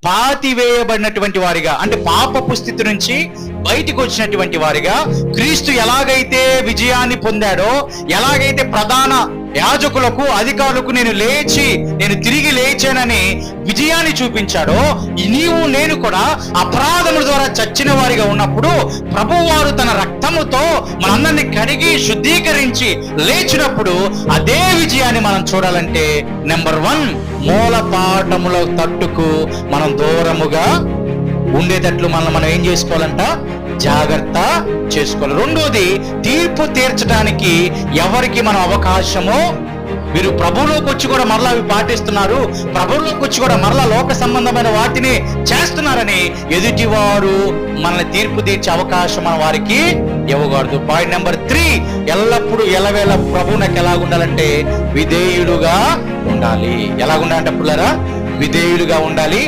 పాతివేయబడినటువంటి వారిగా, అంటే పాపపు స్థితి నుంచి బయటికి వచ్చినటువంటి వారిగా, క్రీస్తు ఎలాగైతే విజయాన్ని పొందాడో, ఎలాగైతే ప్రధాన యాజకులకు అధికారులకు నేను తిరిగి లేచానని విజయాన్ని చూపించాడో, నీవు నేను కూడా అపరాధముల ద్వారా చచ్చిన వారిగా ఉన్నప్పుడు ప్రభువారు తన రక్తముతో మనందరినీ కడిగి శుద్ధీకరించి లేచినప్పుడు అదే విజయాన్ని మనం చూడాలంటే నెంబర్ 1, మూలపాఠముల తట్టుకు మనం దూరముగా ఉండేటట్లు మనం ఏం చేసుకోవాలంట? జాగ్రత్త చేసుకోవాలి. రెండోది, తీర్పు తీర్చడానికి ఎవరికి మనం అవకాశమో, వీరు ప్రభువులోకి వచ్చి కూడా మరలా అవి పాటిస్తున్నారు, ప్రభువులోకి వచ్చి కూడా మరలా లోక సంబంధమైన వాటిని చేస్తున్నారని ఎదుటివారు మనల్ని తీర్పు తీర్చే అవకాశం మన వారికి ఇవ్వకూడదు. పాయింట్ నెంబర్ 3, ఎల్లప్పుడూ ఎలవేళ ప్రభువునకు ఎలాగుండాలంటే విధేయులుగా ఉండాలి. ఎలాగుండాలంటే పుల్లరా? విధేయులుగా ఉండాలి.